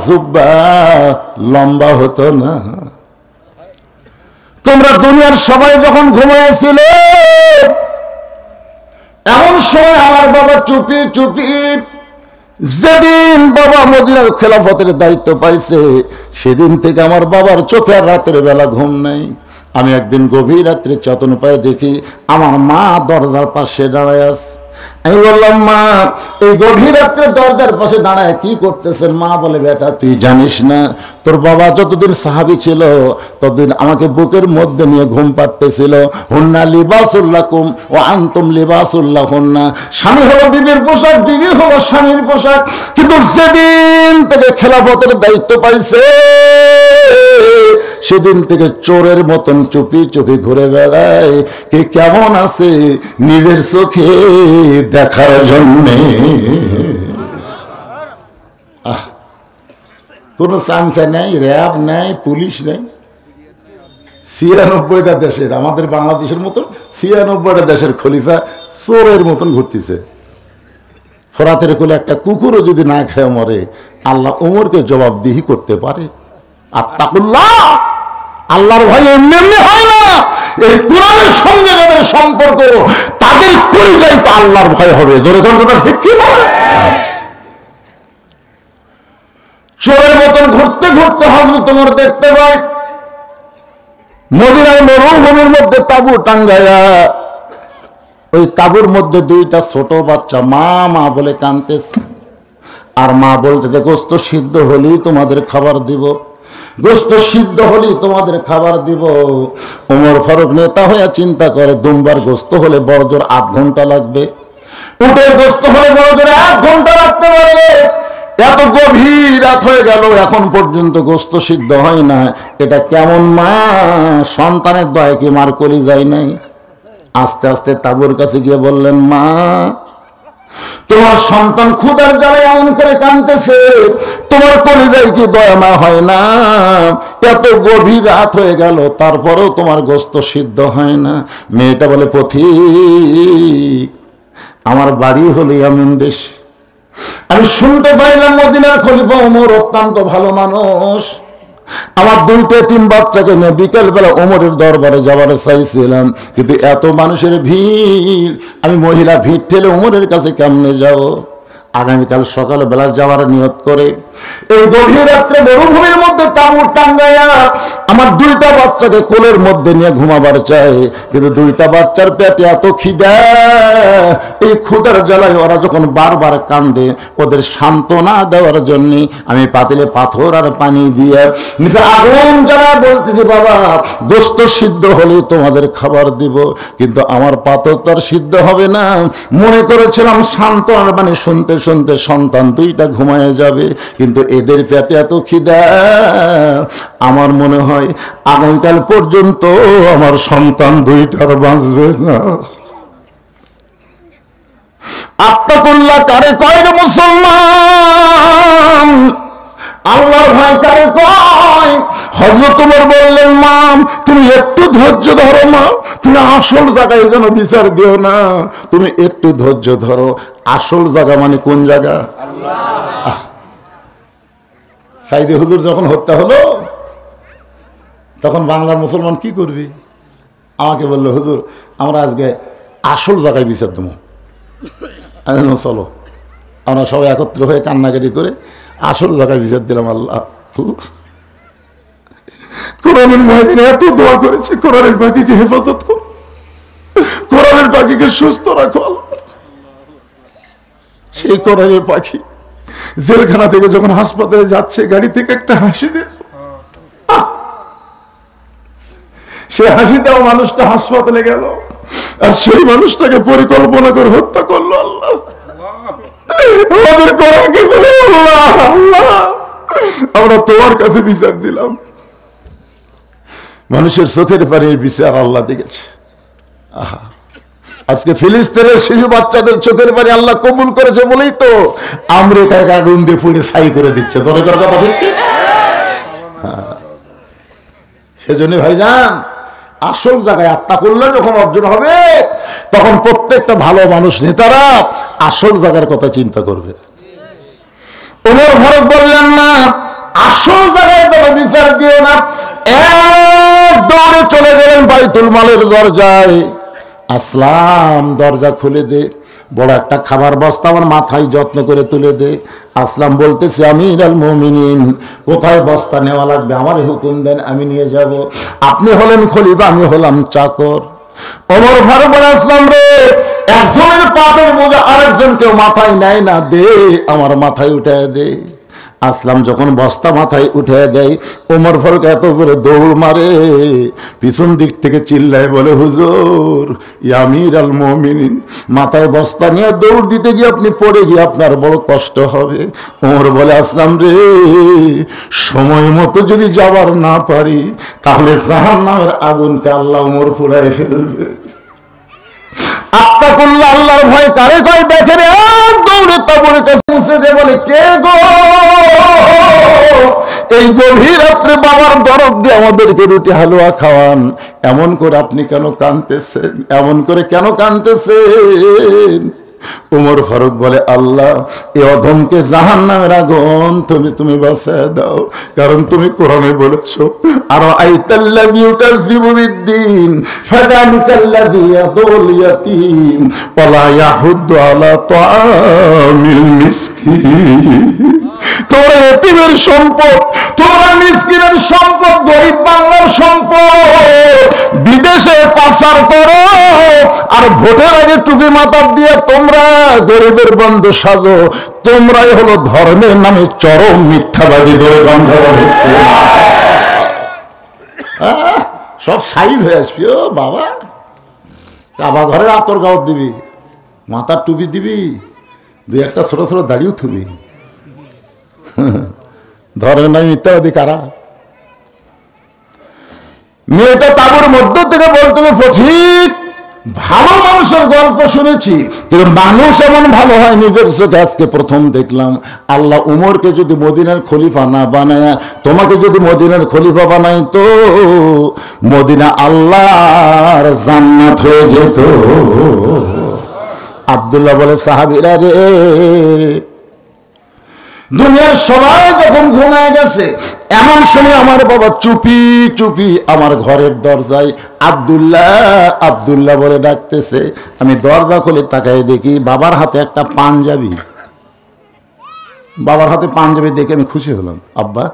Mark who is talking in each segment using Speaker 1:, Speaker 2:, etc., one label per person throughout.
Speaker 1: জুব্বা লম্বা হতো না। তোমরা দুনিয়ার সবাই যখন ঘুমিয়েছিলে, এমন সময় আমার বাবা চুপি চুপি, যেদিন বাবা মদিনার খেলাফতের দায়িত্ব পাইছে সেদিন থেকে আমার বাবার চোখে আর রাতের বেলা ঘুম নাই। আমি একদিন গভীর রাত্রে চেতন পায়ে দেখি আমার মা দরজার পাশে দাঁড়ায় আছে। আমি বললাম, মা এই গভীর রাত্রে দরজার পাশে দাঁড়ায় কি করতেছেন? মা বলে, বেটা তুই জানিস না, তোর বাবা যতদিন সাহাবী ছিল ততদিন আমাকে বুকের মধ্যে নিয়ে ঘুম পাড়তেছিল। হুন্না লিবাসুল্লাকুম ওয়া আনতুম লিবাসুল্লাহুন্না। স্বামী হলো বিবির পোশাক, বিবি হলো স্বামীর পোশাক। কিন্তু যেদিন থেকে খেলাফতের দায়িত্ব পাইছে সেদিন থেকে চোরের মতন চুপি চুপি ঘুরে বেড়ায় কে কেমন আছে নিজের চোখে দেখার জন্যে। কোন চামচা নেই, র্যাব নেই, পুলিশ নেই। ৯৬টা দেশের, আমাদের বাংলাদেশের মতন ৯৬টা দেশের খলিফা চোরের মতন ঘুরতেছে। ফরাতের কোলে একটা কুকুরও যদি না খেয়ে মরে, আল্লাহ ওমরকে জবাবদিহি করতে পারে। আত্তাকুল্লাহ, আল্লাহর ভয় এমনি এমনি হয় না। এই কোরআনের সঙ্গে যাদের সম্পর্ক তাদের পরিচয় তো আল্লাহর ভয় হবে। জোরে কথা ঠিক কি না? চোরের মতন ঘুরতে ঘুরতে হযরত ওমর দেখতে পায় মদিনার মরুভূমির মধ্যে তাঁবু টাঙ্গায়া, ওই তাঁবুর মধ্যে দুইটা ছোট বাচ্চা মা মা বলে কাঁদতেছে। আর মা বলতেছে, গোস্ত সিদ্ধ হলেই তোমাদের খাবার দিব, গোস্ত সিদ্ধ হলেই তোমাদের খাবার দিব। ওমর ফারুক নেতা হয়ে চিন্তা করে, দুম্বার গোস্ত হলে বড় জোর ৮ ঘন্টা লাগবে, উটের গোস্ত হলে বড় জোর ১ ঘন্টা লাগতে পারবে। এত গভীর রাত হয়ে গেল, এখন পর্যন্ত গোস্ত সিদ্ধ হয় না। এটা কেমন মা? সন্তানের দয়া কি মার কলি যায় নাই? আস্তে আস্তে তাঁবুর কাছে গিয়ে বললেন, মা তোমার সন্তান ক্ষুধার জ্বালায় এমন করে কাঁদতেছে, তোমার কলিজায় কি দয়া না হয় না? এত গভীর রাত হয়ে গেল তারপরেও তোমার গোস্ত সিদ্ধ হয় না। মেয়েটা বলে, পথিক আমার বাড়ি হলো ইয়ামিন দেশ, আমি শুনতে পাইলাম মদিনার খলিফা ওমর অত্যন্ত ভালো মানুষ। আমার 2টা 3 বাচ্চাকে নিয়ে বিকেল বেলা ওমরের দরবারে যাওয়ার চাইছিলাম, কিন্তু এত মানুষের ভিড়, আমি মহিলা ভিড় ঠেলে ওমরের কাছে কেমনে যাব? আগামীকাল সকালবেলা যাওয়ার নিয়ত করে এই গভীর রাত্রে মরুভূমির মধ্যে তাঁবু টাঙ্গায়া আমার 2টা বাচ্চাকে কোলের মধ্যে নিয়ে ঘুমাবার চাই, কিন্তু 2টা বাচ্চার পেটে এত খিদা, এই ক্ষুধার জ্বালায় ওরা যখন বারবার কান্দে, ওদের সান্ত্বনা দেওয়ার জন্য আমি পাতিলে পাথর আর পানি দিয়ে নিচে আগুন জ্বালা বলতেছি, বাবা গোস্ত সিদ্ধ হলে তোমাদের খাবার দিব, কিন্তু আমার পাথর তো আর সিদ্ধ হবে না। মনে করেছিলাম সান্ত্বনার মানে শুনতে শুনতে সন্তান 2টা ঘুমায় যাবে, কিন্তু এদের পেটে এত খিদা, আমার মনে হয় আগামীকাল পর্যন্ত আমার সন্তান 2টার বাঁচবে না। আত্তাকুল্লাহ কারে কয় রে মুসলমান? আল্লাহর ভয় কারে কয়? হযরত ওমর বললেন, মা তুমি একটু ধৈর্য ধরো, মা তুমি আসল জায়গায় যেন বিচার দিও না, তুমি একটু ধৈর্য ধরো। আসল জায়গা মানে কোন জায়গা? আল্লাহ। সাইদি হুজুর যখন হত্যা হলো তখন বাংলার মুসলমান কি করবি? আমাকে বললো, হুজুর আমরা আজকে আসল জায়গায় বিচার দেবো। আমি বললাম, চলো। আমরা সবাই একত্র হয়ে কান্নাকাটি করে আসল জায়গায় বিচার দিলাম। আল্লাহ কোরআনের ময়দানে এত দোয়া করেছে, কোরআনের পাখিকে হেফাজত কর, কোরআনের পাখিকে সুস্থ রাখো। সেই কোরআনের পাখি জেলখানা থেকে যখন হাসপাতালে যাচ্ছে, গাড়ি থেকে একটা হাসি দে, সে হাসি দেওয়া মানুষটা হাসপাতালে গেল, আর সেই মানুষটাকে পরিকল্পনা করে হত্যা করলো। আল্লাহ আমাদের করার কিছু নেই। আল্লাহ আল্লাহ আমরা তোমার কাছে বিচার দিলাম। মানুষের চোখের পানির বিচার আল্লাহ দেখেছে। আহা, আজকে ফিলিস্তিনের শিশু বাচ্চাদের চোখের পানি আল্লাহ কবুল করেছে বলেই তো আমেরিকায় আগুন দিয়ে পুড়ে ছাই করে দিচ্ছে। তোর কথা ঠিক কি? সেজন্য ভাইজান আসল জায়গায় আত্তাকুল্লাহ যখন অর্জন হবে তখন প্রত্যেকটা ভালো মানুষ নেতারা আসল জায়গার কথা চিন্তা করবে। ওমর ফারুক বললেন, না দিও না। এক দৌড়ে চলে গেলেন বাইতুল মালের দরজায়। আসলাম দরজা খুলে দে, বড় একটা খাবার বস্তা আমার মাথায় যত্ন করে তুলে দে। আসলাম বলতেছে, আমিরুল মুমিনিন, কোথায় বস্তা নেওয়া লাগবে আমার হুকুম দেন, আমি নিয়ে যাব। আপনি হলেন খলিফা, আমি হলাম চাকর। ওমর ফারুক বলে, আসলাম রে, একজনের পাপের বোঝা আরেকজন কেউ মাথায় নেয় না, দে আমার মাথায় উঠায় দে। আসলাম যখন বস্তা মাথায় উঠে দেয়, ওমর ফারুক এত জোরে দৌড় মারে, পিছন দিক থেকে চিল্লায় বলে, হুজুর আমিরুল মুমিনিন, মাথায় বস্তা নিয়ে দৌড় দিতে গিয়ে আপনি পড়ে গিয়ে আপনার বড় কষ্ট হবে। ওমর বলে, আসলাম রে, সময় মতো যদি যাবার না পারি তাহলে জাহান্নামের আগুনকে আল্লাহ ওমর ফুরায় ফেলবে। আত্তাকুল্লাহ, আল্লাহর ভয় কারে কয় দেখে রে। দৌড়ে তাবুরের কাছে পৌঁছে দিয়ে বলে, কে গো, এই গভীর রাত্রে বাবার দরদ দিয়ে আমাদেরকে রুটি হালুয়া খাওয়ান, এমন করে আপনি কেন কাঁদতেছেন, এমন করে কেন কাঁদতেছেন? ওমর ফারুক বলে, আল্লাহ এই অধমকে জাহান্নামের আগুন তুমি বাঁচায় দাও, কারণ তুমি কোরআনে বলেছো, আর আইতাল্লাযী ইউকাযযিবু বিদ্দীন ফাযালিকাল্লাযী ইয়াদুল ইয়াতীম ওয়ালা ইয়াহুদ্দু আলা তাআমিল মিসকিন। তোমরা এতিমের সম্পদ, তোমরা মিসকিনের সম্পদ, গরিব বাংলার সম্পদ বিদেশে পাচার করো, আর ভোটের আগে টুপি মাথার দিয়ে তোমরা গরিবের বন্ধু সাজো। তোমরাই হলো ধর্মের নামে চরম মিথ্যাবাদী। ধরে বন্ধ সব সাইজ হয়ে আসবি। ও বাবা, কাবা ঘরের আতর গাও দিবি, মাথার টুপি দিবি, দুই একটা ছোট ছোট দাড়িও থুবি, ধর্মের নামে মিথ্যাবাদী কারা? মেয়েটা তাবুর মধ্য থেকে বলতে, ঠিক ভালো মানুষের গল্প শুনেছি, কিন্তু মানুষ এমন ভালো হয় নিজের চোখে আজকে প্রথম দেখলাম। আল্লাহ উমরকে যদি মদিনার খলিফা না বানায়, তোমাকে যদি মদিনার খলিফা বানাই, তো মদিনা আল্লাহর জান্নাত হয়ে যেত। আব্দুল্লাহ বলে, সাহাবীরা রে, দুনিয়ার সবাই যখন ঘুমায় গেছে, এমন সময় আমার বাবা চুপি চুপি আমার ঘরের দরজায় আব্দুল্লাহ বলে ডাকতেছে। আমি দরজা খুলে তাকাই দেখি বাবার হাতে একটা পাঞ্জাবি। বাবার হাতে পাঞ্জাবি দেখে আমি খুশি হলাম। আব্বা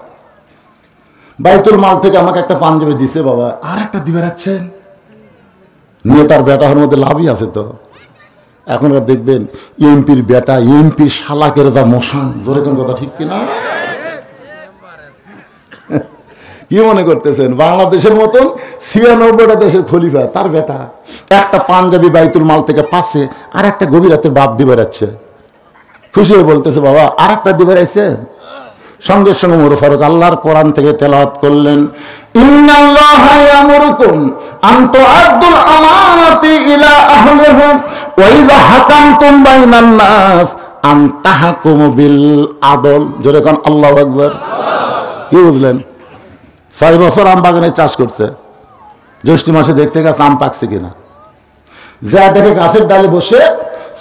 Speaker 1: বাইতুল মাল থেকে আমাকে একটা পাঞ্জাবি দিছে, বাবা আর একটা দিবে রাখছেন, নিয়ে তার বেটা হওয়ার মধ্যে লাভই আছে। তো এখন দেখবেন এমপির বেটা, এমপির শালাকের যা মশান, জোরে কোন কথা ঠিক কিনা? কি মনে করতেছেন বাংলাদেশের মতন ৯৬টা দেশের খলিফা, তার বেটা একটা পাঞ্জাবি বাইতুল মাল থেকে পাশে আর একটা গভীর রাতের বাপ দিবে রাখছে। খুশি হয়ে বলতেছে, বাবা আর একটা দিবে রাখছে। সঙ্গে সঙ্গে ওমর ফারুক আল্লাহর কোরআন থেকে তেলাওয়াত করলেন, ইন্নাল্লাহা ইয়ামুরুকুম আন তুআদ্দুল আমানাতি ইলা আহলিহা ওয়া ইযা হাকামতুম বাইনান নাস আন তাহকুমু বিল আদল। জোরে কোন আল্লাহু আকবার। কি বুঝলেন? ৬ বছর আম বাগানে চাষ করছে, জ্যৈষ্ঠ মাসে দেখতে গেছে আম পাকছে কিনা, যা দেখে গাছের ডালে বসে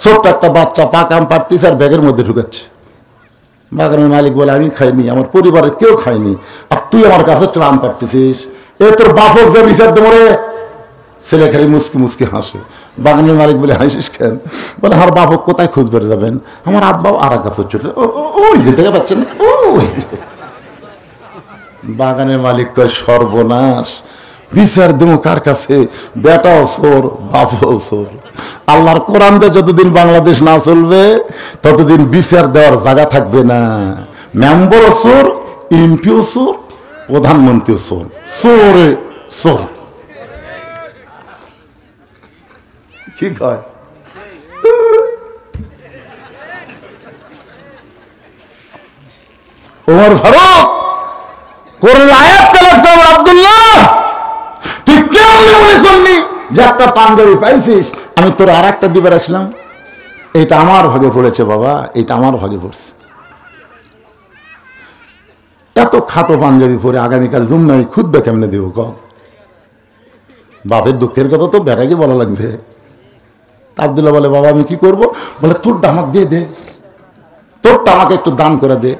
Speaker 1: ছোট্ট একটা বাচ্চা পাক আম পাড়তেছে আর ব্যাগের মধ্যে ঢুকাচ্ছে। বাগানের মালিক বলে, আমি খাইনি, আমার পরিবারের কেউ খায়নি, আর তুই আমার কাছে আম পাড়তেছিস, এ তোর বাপক যে বিচার দেবো রে। ছেলে খালি মুসকি মুসকি হাসে। বাগানের মালিক বলে, হাসিস কেন? বলে, আমার বাপক কোথায় খুঁজ বেড়ে যাবেন, আমার আব্বাও আর এক গাছ চলছে, ওই যে দেখে পাচ্ছেন না, ওই। বাগানের মালিক কয়, সর্বনাশ, বিচার দেবো কার কাছে? বেটাও চোর, বাপও চোর। আল্লাহর কোরআন দিয়ে যতদিন বাংলাদেশ না চলবে ততদিন বিচার দেওয়ার জায়গা থাকবে না। মেম্বারও চোর, এমপিও চোর, প্রধানমন্ত্রীও চোর, চোরে চোর। কি কয়? ওমর ফারুক কোরআন আয়াত তেলাওয়াত করে, আব্দুল্লাহ তুই কেমন মনে করলি যে একটা পাঞ্জাবি পাইছিস, আমি তোর আর একটা দিবার আসলাম, এটা আমার ভাগে পড়েছে বাবা, এটা আমার ভাগে পড়ছে। এত খাটো পাঞ্জাবি পরে আগামীকাল জুম্মায় খুদ্া কেমনে দিব ক? বাপের দুঃখের কথা তো বেটাকে বলা লাগবে। আব্দুল্লাহ বলে, বাবা আমি কি করব? বলে, তোরটা আমাকে দিয়ে দে, তোরটা আমাকে একটু দান করে দে।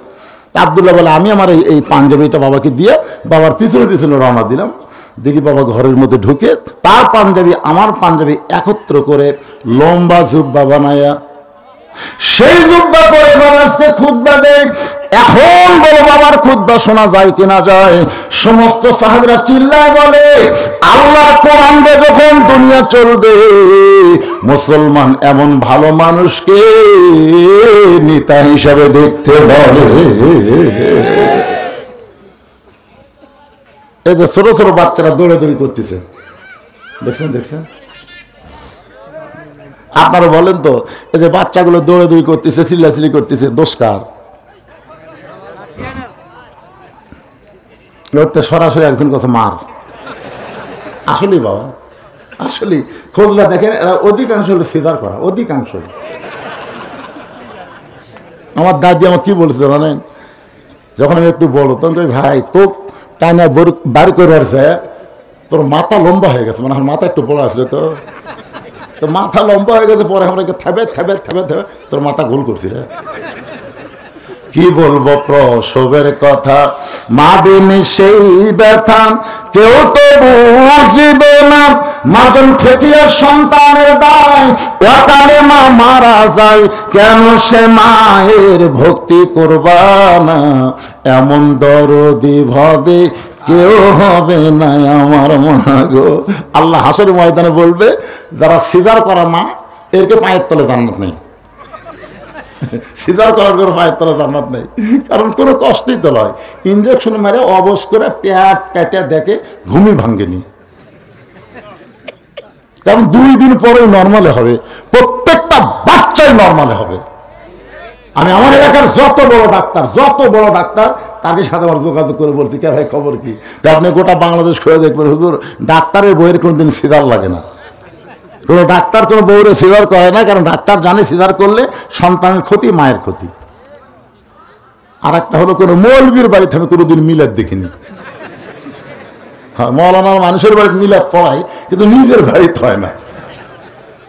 Speaker 1: আব্দুল্লাহ বলে আমি আমার এই পাঞ্জাবিটা বাবাকে দিয়ে বাবার পিছনে পিছনে রওনা দিলাম। দেখি বাবা ঘরের মধ্যে ঢুকে তার পাঞ্জাবি আমার পাঞ্জাবি একত্র করে লম্বা জুব্বা বানায়া সেই জুব্বা পরে বাবা আজকে খুতবা দেয়। এখন বলো বাবার খুতবা শোনা যায় কিনা যায়? সমস্ত সাহাবীরা চিল্লায় বলে আল্লাহর কোরআন দিয়ে যখন দুনিয়া চলবে মুসলমান এমন ভালো মানুষকে নেতা হিসাবে দেখতে বলে। এই যে ছোট ছোট বাচ্চারা দৌড়াদৌড়ি করতেছে, দেখছেন? আপনারা বলেন তো, এই যে বাচ্চাগুলো দৌড়াদৌড়ি করতেছে, চিল্লাচিল্লি করতেছে, দোষ কার? সরাসরি একজন কাছে মার। আসলেই বাবা, আসলে খোঁজলা দেখেন অধিকাংশ হলো সিজার করা, অধিকাংশ। আমার দাদি আমার কি বলেছে জানেন? যখন আমি একটু বলো তখন ভাই তো টাইনা বাড়ি করে আসছে, তোর মাথা লম্বা হয়ে গেছে, মানে আমার মাথা একটু বড় আসলে তো মাথা লম্বা হয়ে গেছে। পরে আমরা থাবে তোর মাথা গোল করছি রে। কি বলবো প্রসবের কথা, মা বিনি সেই ব্যথা কেউ তো বুঝিবে না। মাজন ঠেকিয়া সন্তানের দায়, অকালে মা মারা যায়, কেন সে মায়ের ভক্তি করবা না? এমন দরদি ভাবে কেউ হবে না আমার মা গো। আল্লাহ হাসরের ময়দানে বলবে যারা সিজার করা মা এরকে পায়ের তলে জান্নাত নেই। সিজার করার করে পায়ের তলে জান্নাত নেই, কারণ কোনো কষ্টই তো নয়। ইঞ্জেকশন মেরে অবশ করে পেট কেটে দেখে ঘুমি ভাঙ্গেনি, কারণ 2 দিন পরেই নর্মালে হবে, প্রত্যেকটা বাচ্চাই নর্মালে হবে। আমি আমার এলাকার যত বড় ডাক্তার তাদের সাথে আমার যোগাযোগ করে বলছি, কে ভাই খবর কি? আপনি গোটা বাংলাদেশ খুঁজে দেখবেন হুজুর ডাক্তারের বইয়ের কোনোদিন সিজার লাগে না। কোনো ডাক্তার কোনো বউরে সিজার করে না, কারণ ডাক্তার জানে সিজার করলে সন্তানের ক্ষতি, মায়ের ক্ষতি। আর একটা হলো কোনো মৌলবীর বাড়িতে আমি কোনোদিন মিলাদ দেখিনি। হ্যাঁ, মৌলানার মানুষের বাড়িতে মিলাদ পড়ায়, কিন্তু নিজের বাড়িতে হয় না।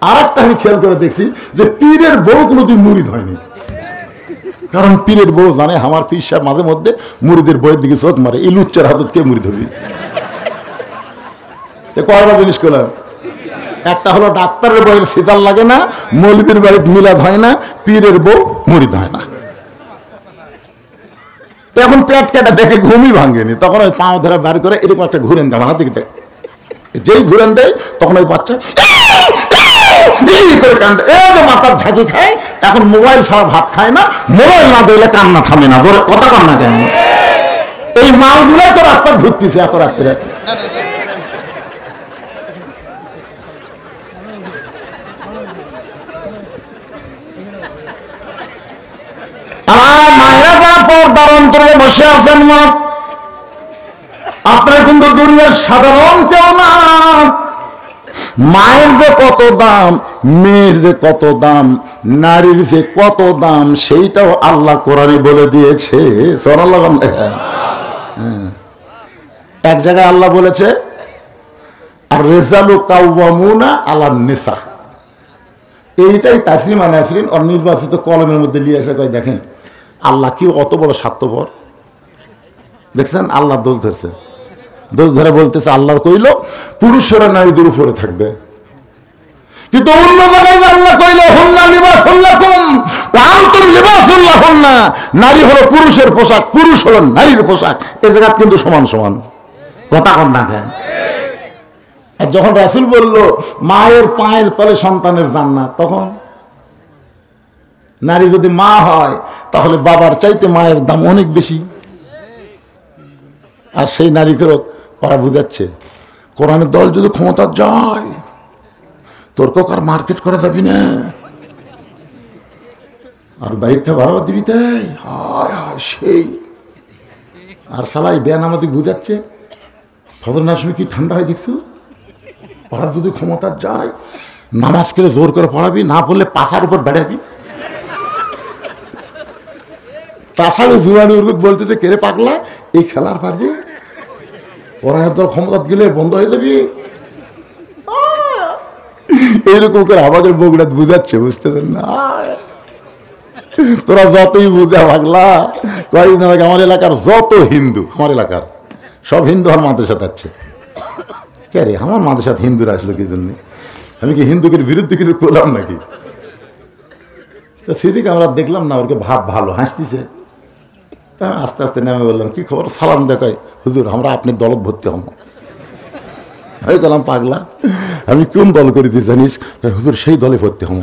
Speaker 1: আর একটা আমি খেয়াল করে দেখছি যে পীরের বউ কোনোদিন মুরিদ হয়নি, কারণ পীরের বউ জানে আমার পীর সাহেব মাঝে মধ্যে মুরিদের বইয়ের দিকে চোখ মারে, এই লুচ্চার হাতত কে মুরিদ হবি। কয়টা জিনিস করলাম, একটা হলো ডাক্তারের বইয়ের সিজার লাগে না, মৌলবীর বাড়িতে মিলাদ হয় না, পীরের বউ মুরিদ হয় না। এখন পেট কেটে দেখে ঘুমই ভাঙেনি, তখন ওই পাও ধরে বাড়ি করে এরকম একটা ঘুরেন দেয় আমার দিকে, যেই ঘুরেন দেয় তখন ওই বাচ্চা করে কান্দে, মাথার ঝাঁকি খায়। এখন মোবাইল ছাড়া ভাত খায় না, মোবাইল না দিলে কান্না থামে না, জোরে কথা কান্না কেন? এই মালগুলাই তো রাস্তায় ঘুরতেছে এত রাত্রে। আমার মায়েরা যারা পর্দার অন্তরে বসে আছেন মা, আপনার কিন্তু দুনিয়ার সাধারণ কেউ না। মায়ের যে কত দাম, মেয়ের যে কত দাম, নারীর যে কত দাম, সেইটাও আল্লাহ কোরআনে বলে দিয়েছে। এক জায়গায় আল্লাহ বলেছে আর রেজালু কাওয়ামুনা আলান নিসা। এইটাই তাসলিমা নাসরিন অনির্বাচিত কলমের মধ্যে নিয়ে এসে কয় দেখেন আল্লাহ কি অত বড় স্বার্থপর। দেখছেন আল্লাহ দোষ ধরছে, দোষ ধরে বলতেছে আল্লাহ কইল পুরুষেরা নারীদের উপরে থাকবে, কিন্তু অন্য জায়গায় আল্লাহ কইল হুন্না লিবাসুল লাকুম ওয়া আনতুম লিবাসুল লাহুন্না। নারী হলো পুরুষের পোশাক, পুরুষ হলো নারীর পোশাক। এই জায়গা কিন্তু সমান সমান, কথা কন না কেন? আর যখন রাসূল বলল মায়ের পায়ের তলে সন্তানের জান্নাত, তখন নারী যদি মা হয় তাহলে বাবার চাইতে মায়ের দাম অনেক বেশি। আর সেই নারীকেও ওরা বুঝাচ্ছে কোরআনের দল যদি ক্ষমতা যায় তোর কার মার্কেট করা যাবি না, আর বাড়িতে ভাড়া দিবি তাই সেই। আর শালাই বেয়ান আমাদের বুঝাচ্ছে ফজর নামাজ কি ঠান্ডা হয় দেখছো, ওরা যদি ক্ষমতা যায় নামাজ করে জোর করে পড়াবি, না পড়লে পাশার উপর বেড়াবি। তাছাড়া জুয়ানি বলতে কেড়ে পাগলা এই খেলার পারবি, কোরআনের দল ক্ষমতা গেলে বন্ধ হয়ে যাবি। এইরকম করে আমাদের বগুড়া বুঝাচ্ছে, বুঝতেছেন না? তোরা যতই বুঝা পাগলা, কয়েকদিন আগে আমার এলাকার যত হিন্দু, আমার এলাকার সব হিন্দু আমার মাদ্রাসাতে যাচ্ছে। কে রে আমার মাদ্রাসাতে হিন্দুরা আসলো কি জন্য? আমি কি হিন্দুদের বিরুদ্ধে কিছু করলাম নাকি? তো সিসি ক্যামেরা দেখলাম না, ওরকে ভাব ভালো, হাসতেছে। আস্তে আস্তে নেমে বললাম কি খবর, সালাম দেখায়, হুজুর আমরা আপনি দলত ভর্তি হব। আমি বললাম পাগলা আমি কোন দল করেছি জানিস? হুজুর সেই দলে ভর্তি হব।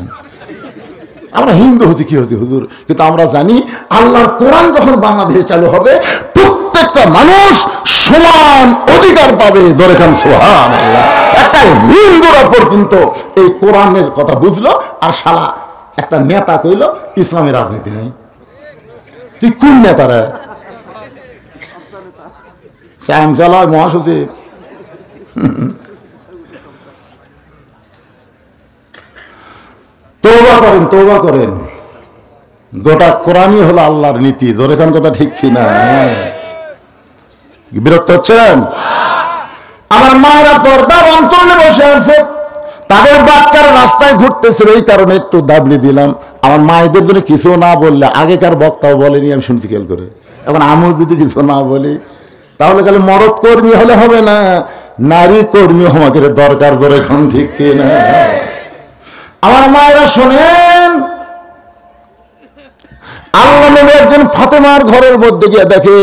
Speaker 1: আমরা হিন্দু হচ্ছি কি হচ্ছি হুজুর, কিন্তু আমরা জানি আল্লাহর কোরআন যখন বাংলাদেশে চালু হবে প্রত্যেকটা মানুষ সমান অধিকার পাবে। জোরে খান সুবহানাল্লাহ। একটা হিন্দুরা পর্যন্ত এই কোরআনের কথা বুঝলো, আর শালা একটা নেতা কইল ইসলামের রাজনীতি নেই। তুই কোন নেতারা? চালায় মহাসচিব। তওবা করেন, তওবা করেন। গোটা কোরআনই হলো আল্লাহর নীতি। জোরে খান কথা ঠিক কিনা? বিরক্ত হচ্ছেন? আমার মায়েরা পর্দার অন্তরে বসে আছে, তাদের বাচ্চারা রাস্তায় ঘুরতেছিল, এই কারণে একটু দাবলি দিলাম। আমার মায়েদের জন্য কিছু না বললে, আগেকার বক্তাও বলেনি, আমি শুনছি খেয়াল করে। এখন আমিও যদি কিছু না বলি তাহলে খালি মরদ কর্মী হলে হবে না, নারী কর্মী আমাদের দরকার। জোরে খান ঠিক কিনা? আমার মায়েরা শোনেন, আল্লাহ নবী একজন ফাতেমার ঘরের মধ্যে গিয়ে দেখে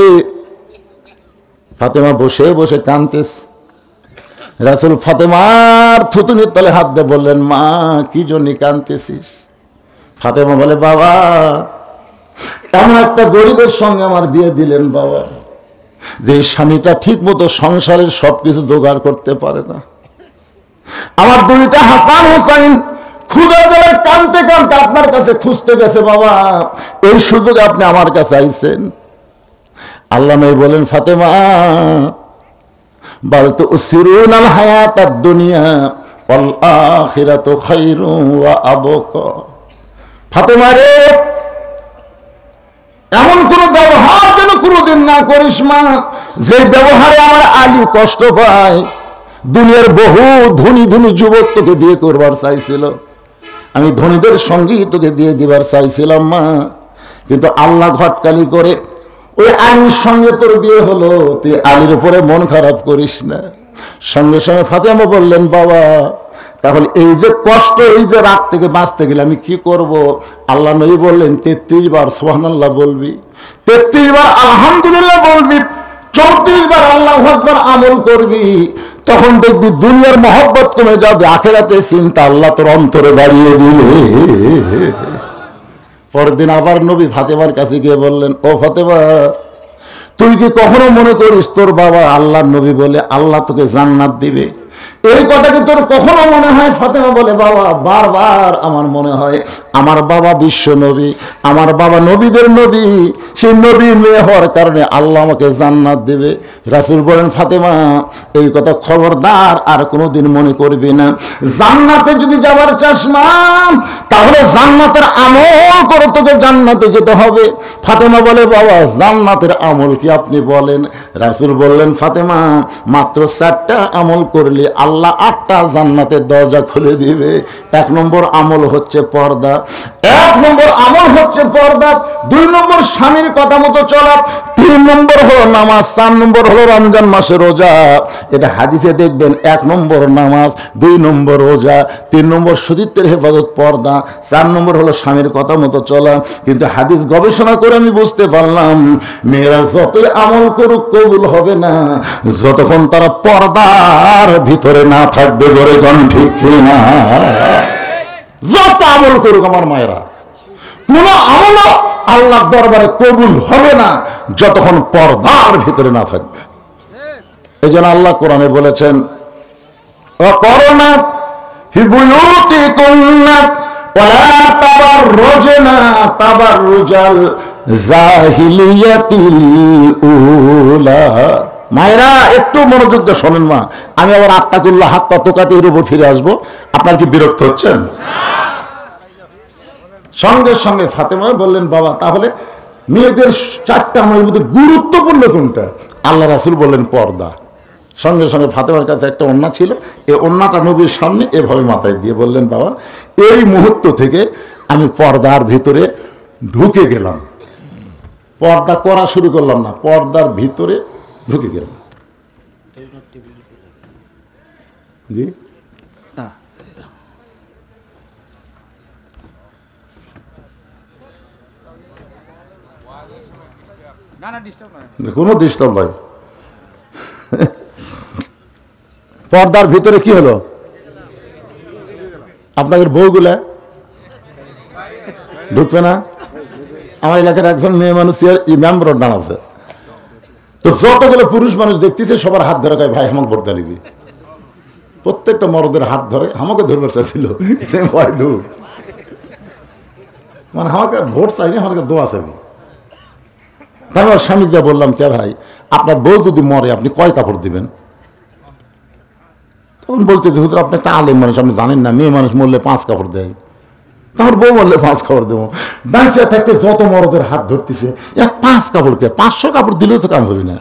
Speaker 1: ফাতেমা বসে বসে কাঁদতেছে। রাসূল ফাতেমার থুতুনির তলে হাত দিয়ে বললেন, মা কি জন্য কাঁদতেছিস? ফাতেমা বলে, বাবা এমন একটা গরিবের সঙ্গে আমার বিয়ে দিলেন বাবা, যে স্বামীটা ঠিক মতো সংসারের সবকিছু জোগাড় করতে পারে না। আমার দুইটা হাসান হোসাইন ক্ষুধা জলে কাঁদতে কাঁদতে আপনার কাছে খুঁজতে গেছে বাবা, এই সুযোগে আপনি আমার কাছে আইছেন। আল্লাহ নবী বলেন, ফাতেমা বাল তুসিরুনাল হায়াতাদ দুনিয়া ওয়াল আখিরাতু খায়রুন ওয়া আবকা। ফাতেমা রে, এমন কোন ব্যবহার যেন কোনোদিন না করিস মা, যে ব্যবহারে আমার আলী কষ্ট পায়। দুনিয়ার বহু ধনী ধনী যুবক তোকে বিয়ে করবার চাইছিল, আমি ধনীদের সঙ্গেই তোকে বিয়ে দিবার চাইছিলাম মা, কিন্তু আল্লাহ ঘটকালি করে ওই আলীর সঙ্গে তোর বিয়ে হলো। তুই আলীর উপরে মন খারাপ করিস না। সঙ্গে সঙ্গে ফাতেমা বললেন, বাবা তাহলে এই যে কষ্ট, এই যে রাত থেকে বাঁচতে গেলে আমি কি করব? আল্লাহ নবী বললেন, 33 বার সুবহানাল্লাহ বলবি, 33 বার আলহামদুলিল্লাহ বলবি, 34 বার আল্লাহু আকবার আমল করবি, তখন দেখবি দুনিয়ার মহব্বত কমে যাবে, আখিরাতে চিন্তা আল্লাহ তোর অন্তরে বাড়িয়ে দিবে। পরের দিন আবার নবী ফাতেমার কাছে গিয়ে বললেন, ও ফাতেমা তুই কি কখনো মনে করিস তোর বাবা আল্লাহর নবী বলে আল্লাহ তোকে জান্নাত দিবে? এই কথা কি তোর কখনো মনে হয়? ফাতেমা বলে, বাবা বারবার আমার মনে হয় আমার বাবা বিশ্ব নবী, আমার বাবা নবীদের নবী, সেই নবী মেয়ে হওয়ার কারণে আল্লাহ আমাকে জান্নাত দেবে। রাসূল বলেন, ফাতেমা এই কথা খবরদার আর কোনোদিন মনে করবি না। জান্নাতে যদি যাবার চাস না, তাহলে জান্নাতের আমল করে তোকে জান্নাতে যেতে হবে। ফাতেমা বলে, বাবা জান্নাতের আমল কি আপনি বলেন? রাসূল বললেন, ফাতেমা মাত্র 4টা আমল করলে আল্লাহ 8টা জান্নাতের দরজা খুলে দিবে। 1 নম্বর আমল হচ্ছে পর্দা, 1 নম্বর আমল হচ্ছে পর্দা, 2 নম্বর স্বামীর কথা মতো চলা, 3 নম্বর হলো নামাজ, 4 নম্বর হলো রমজান মাসে রোজা। এটা হাদিসে দেখবেন, 1 নম্বর নামাজ, 2 নম্বর রোজা, 3 নম্বর সতীত্বের হেফাজত পর্দা, 4 নম্বর হলো স্বামীর কথা মতো চলা। কিন্তু হাদিস গবেষণা করে আমি বুঝতে পারলাম, মেয়েরা যতই আমল করুক কবুল হবে না যতক্ষণ তারা পর্দার ভিতরে না থাকবে। ধরে কোন ঠিক না? যত আমল করুক আমার মায়েরা, কোন আমল আল্লাহর দরবারে কবুল হবে না যতক্ষণ পর্দার ভিতরে না থাকবে। এই জন্য আল্লাহ কোরআনে বলেছেন, অকরনা ফি বুয়ুতিকুন্না ওয়ালা তাবাররুজনা তাবাররুজাল জাহিলিয়াতিল উলা। মায়েরা একটু মনোযোগ দিয়ে শোনেন মা, আমি আবার আত্তাকুল্লাহ হাত পাতোকাতে এর উপর ফিরে আসবো। আপনার কি বিরক্ত হচ্ছেন? সঙ্গে সঙ্গে ফাতেমা বললেন, বাবা তাহলে মেয়েদের 4টা আমলের মধ্যে গুরুত্বপূর্ণ কোনটা? আল্লাহ রাসূল বললেন পর্দা। সঙ্গে সঙ্গে ফাতেমার কাছে একটা ওড়না ছিল, এই ওড়নাটা নবীর সামনে এভাবে মাথায় দিয়ে বললেন, বাবা এই মুহূর্ত থেকে আমি পর্দার ভিতরে ঢুকে গেলাম, পর্দা করা শুরু করলাম না, পর্দার ভিতরে ঢুকে গেলাম। জি কোনো ডিস্টার্ব নয়। পর্দার ভিতরে কি হলো? আপনাদের বউগুলা ঢুকবে না? আমার এলাকার একজন মেয়ে মানুষ ইমাম রোড দাঁড়াচ্ছে, তো যতগুলো পুরুষ মানুষ দেখতেছে সবার হাত ধরে কয় ভাই আমাকে ভোট দিবি। প্রত্যেকটা মরদের হাত ধরে আমাকে ধরবার চাইছিল, সে ভয় দূর, মানে আমাকে ভোট চাইনি, আমাকে দোয়া চাইনি। তাই আমার স্বামী যা বললাম, কে ভাই আপনার বউ যদি মরে আপনি কয় কাপড় দিবেন? তখন বলতে যে হুজুর আপনি একটা আলেম মানুষ, আপনি জানেন না মেয়ে মানুষ মরলে 5 কাপড় দেয়, তোমার বউ মরলে 5 কাপড় দেবো। বাঁচিয়ে থাকতে যত মরদের হাত ধরতেছে, 5 কাপড়কে 500 কাপড় দিলেও তো কাম হবে না,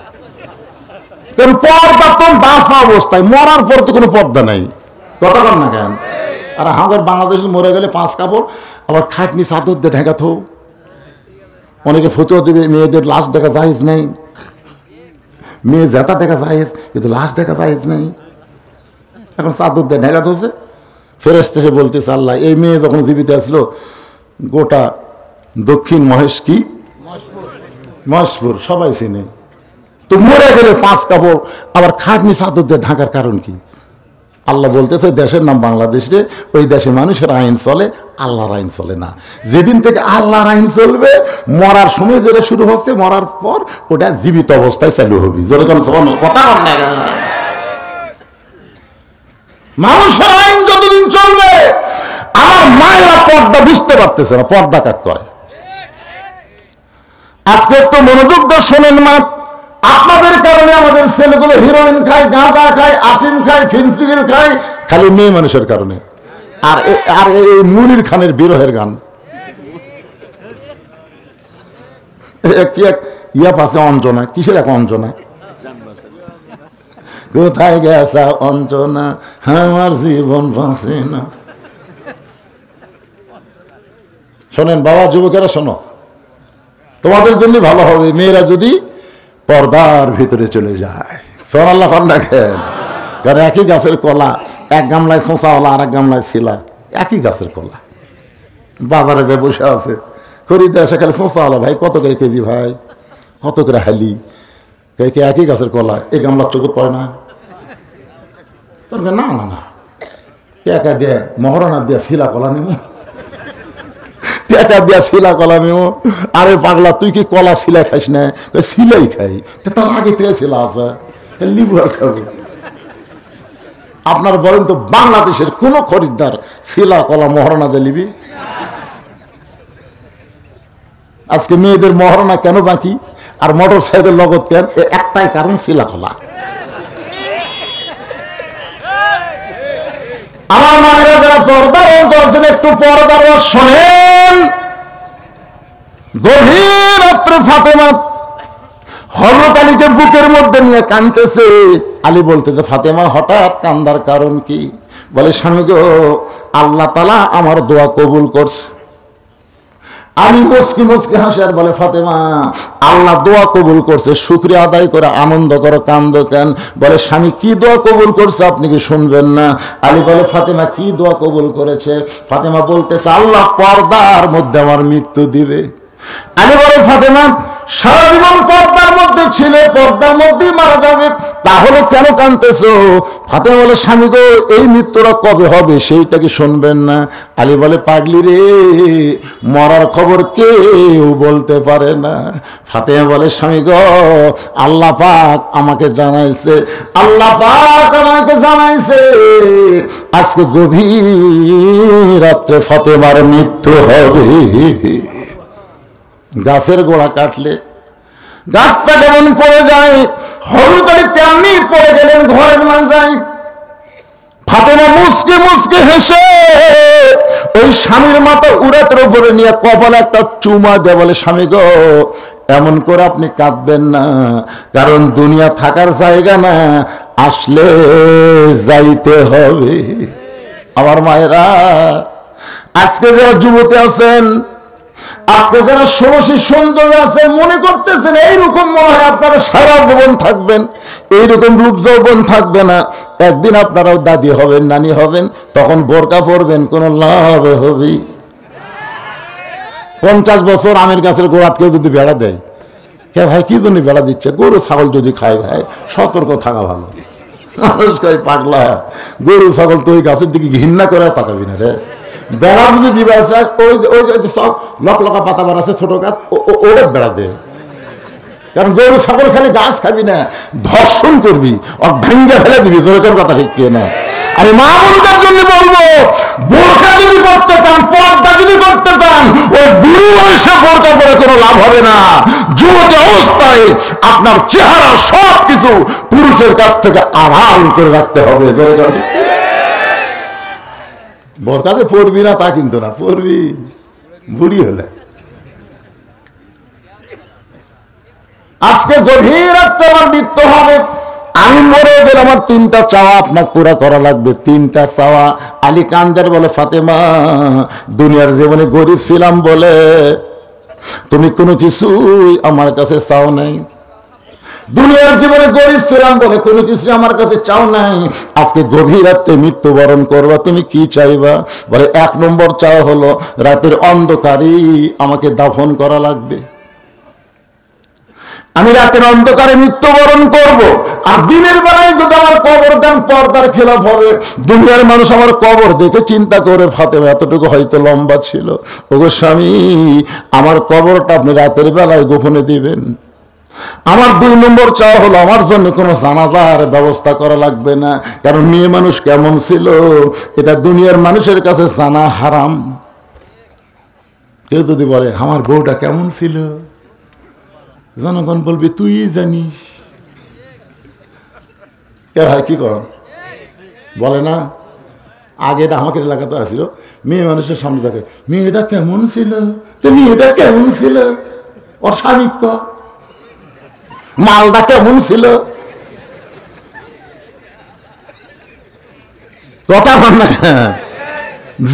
Speaker 1: কারণ পর্দা তো বাঁচা অবস্থায়, মরার পর তো কোনো পর্দা নাই, কথা বল না কেন? আর আমাদের বাংলাদেশে মরে গেলে 5 কাপড়, আবার খাটনি চাদর দিয়ে ঢাকা থো। অনেকে ফতুয়া দেবে মেয়েদের লাশ দেখা জায়েজ নেই, মেয়ে জেতা দেখা জায়েজ, কিন্তু লাশ দেখা জায়েজ নেই। এখন চাদর দিয়ে ঢাকা ধরছে, ফেরেশতা এসে বলতেছে আল্লাহ এই মেয়ে যখন জীবিত আসলো গোটা দক্ষিণ মহেশপুর সবাই চিনে, তো মরে গেলে 5 কাপড় আবার খাটনি চাদর দিয়ে ঢাকার কারণ কি? আল্লাহ বলতেছে দেশের নাম বাংলাদেশ রে, ওই দেশে মানুষের আইন চলে, আল্লাহর আইন চলে না। যেদিন থেকে আল্লাহর আইন চলবে, মরার সময় যেটা শুরু হচ্ছে, মরার পর ওটা জীবিত অবস্থায় চালু হবে। যেরকম কথা বল না, মানুষের আইন যতদিন চলবে। আমার মায়েরা পর্দা বুঝতে পারতেছে না, পর্দা কাক কয়। আজকে একটু মনোযোগ দিয়ে শোনেন মা, আপনাদের কারণে আমাদের ছেলেগুলো হিরোইন খায়, গাঁজা খায়, আফিম খায়, ফেন্সিডিল খায়, খালি মেয়ে মানুষের কারণে। আর এই মুনির খানের বিরহের গান কি এক ইয়া পাশে অঞ্জনা, কিসের এক অঞ্জনা, কোথায় গেছা অঞ্জনা আমার জীবন বাঁচে না। শোনেন বাবা, যুবকেরা শোনো, তোমাদের জন্য ভালো হবে মেয়েরা যদি পর্দার ভিতরে চলে যায়। সুবহানাল্লাহ দেখেন, কারণ একই গাছের কলা, এক গামলায় শোঁচাওয়ালা আর এক গামলায় ছিলা, একই গাছের কলা। বাজারে যে বসে আছে খরিদ্দার এসে খালি শোঁচাওয়ালা, ভাই কত করে কেজি, ভাই কত করে হালি, কে একই গাছের কলা, এই গামলার চোখত পড়ে না। তোর না না না টাকা দিয়ে মহারণা দিয়ে শিলা কলা নেব, টাকা দিয়া শিলা কলা নেব। আরে পাগলা তুই কি কলা শিলা খাইস না? শিলাই খাই, তার আগে থেকে শিলা আছে, লিবু আর খাবো। আপনার বলেন তো বাংলাদেশের কোন খরিদ্দার শিলা কলা মহারণা দিয়ে লিবি? আজকে মেয়েদের মহারণা কেন বাকি আর মোটর সাইকেল লগত কেন? একটাই কারণ, শিলা কলা। আমার মায়েরা যারা পর্দা করছেন একটু পর্দার শোনেন। গভীর রাত্রে ফাতেমা হযরত আলীকে বুকের মধ্যে নিয়ে কাঁদতেছে। আলী বলতেছে ফাতেমা হঠাৎ কান্দার কারণ কি? বলে স্বামী গো, আল্লাহ তাআলা আমার দোয়া কবুল করছে। আলী মুচকি মুচকি হাসে আর বলে ফাতেমা আল্লাহ দোয়া কবুল করছে, শুকরিয়া আদায় করে আনন্দ করো, কান্দো কেন? বলে স্বামী কি দোয়া কবুল করছে আপনি কি শুনবেন না? আলী বলে ফাতেমা কি দোয়া কবুল করেছে? ফাতেমা বলতেছে আল্লাহ পর্দার মধ্যে আমার মৃত্যু দিবে। আলী বলে ফাতেমা সারা জীবন পর্দার মধ্যে ছিল, পর্দার মধ্যেই মারা যাবে, তাহলে কেন কাঁদতেছো? ফাতেমা বলে স্বামী গো, এই মৃত্যুটা কবে হবে সেইটা কি শুনবেন না? আলী বলে পাগলি রে, মরার খবর কেউ বলতে পারে না। ফাতেমা বলে স্বামী গো, আল্লাহ পাক আমাকে জানাইছে, আল্লাহ পাক আমাকে জানাইছে আজকে গভীর রাত্রে ফাতেমার মৃত্যু হবে। গাছের গোড়া কাটলে গাছটা যেমন পড়ে যায়, হযরত আলী তেমনি পড়ে গেলেন ঘরের মাঝায়। ফাতেমা মুচকে মুচকে হেসে ওই স্বামীর মাথা উরাতের উপরে নিয়ে কপালে একটা চুমা দেয়, বলে স্বামী গো এমন করে আপনি কাঁদবেন না, কারণ দুনিয়া থাকার জায়গা না, আসলে যাইতে হবে। আমার মায়েরা আজকে যারা যুবতী আছেন, আজকে যারা ষোড়শী সুন্দর আছে মনে করতেছেন এইরকম মনে হয় আপনারা সারা জীবন থাকবেন, এইরকম রূপ যৌবন থাকবে না। একদিন আপনারাও দাদি হবেন, নানি হবেন, তখন বোরকা পরবেন, কোন লাভ হবে? 50 বছর আমের গাছের গোড়াত কেউ যদি বেড়া দেয়, কে ভাই কি জন্য বেড়া দিচ্ছে? গরু ছাগল যদি খায় ভাই সতর্ক থাকা ভালো। মানুষ কয় পাগলা, গরু ছাগল তো ওই গাছের দিকে ঘৃণা করে তাকাবি না রে। বেড়া যদি দিবে ওই সব লকলকা পাতা বার আছে ছোট গাছ, ওরা বেড়া দে। কারণ গরু ছাগল খালি গাছ খাবি না, ধর্ষণ করবি, ভেঙ্গে ফেলে দিবি। যেরকম কথা ঠিক কে না? আমি মা বোনদের জন্য বলবো, বোরকা যদি করতে চান, পর্দা যদি করতে চান, ওই বুড়ো বয়সে বোরকা করে কোনো লাভ হবে না। যুবতী অবস্থায় আপনার চেহারা সব কিছু পুরুষের কাছ থেকে আড়াল করে রাখতে হবে। বোরকাতে পড়বি না তা কিন্তু না, পড়বি বুড়ি হলে। আজকে গভীর রাত্রে আমার মৃত্যু হবে, আমি মরে গেলে আমার 3টা চাওয়া আপনাকে পুরা করা লাগবে। 3টা চাওয়া। আলী কান্দার বলে, ফাতেমা দুনিয়ার জীবনে গরিব ছিলাম বলে তুমি কোনো কিছুই আমার কাছে চাও নাই। দুনিয়ার জীবনে গরিব ছিলাম বলে কোনো কিছু আমার কাছে চাও নাই। আজকে গভীর রাতে মৃত্যুবরণ করবা, তুমি কি চাইবা? বলে 1 নম্বর চাওয়া হলো রাতের অন্ধকারেই আমাকে দাফন করা লাগবে। আমি রাতের অন্ধকারে মৃত্যুবরণ করব, আর দিনের বেলায় যদি আমার কবর দেন পর্দার খেলাফ হবে। দুনিয়ার মানুষ আমার কবর দেখে চিন্তা করে, ফাতেমা এতটুকু হয়তো লম্বা ছিল, ওগো স্বামী আমার কবরটা আপনি রাতের বেলায় গোপনে দিবেন। আমার 2 নম্বর চাওয়া হলো আমার জন্য কোনো জানাজার ব্যবস্থা করা লাগবে না, কারণ মেয়ে মানুষ কেমন ছিল এটা দুনিয়ার মানুষের কাছে জানা হারাম। কেউ যদি বলে আমার বউটা কেমন ছিল, জনগণ বলবি তুই জানিস। কে ভাই কি কর বলে না? আগে এটা আমাকে এলাকাতে আসছিল, মেয়ে মানুষের সামনে থাকে, মেয়েটা কেমন ছিল, তো মেয়েটা কেমন ছিল, ওর স্বামী মালটা কেমন ছিল। কথা বল না,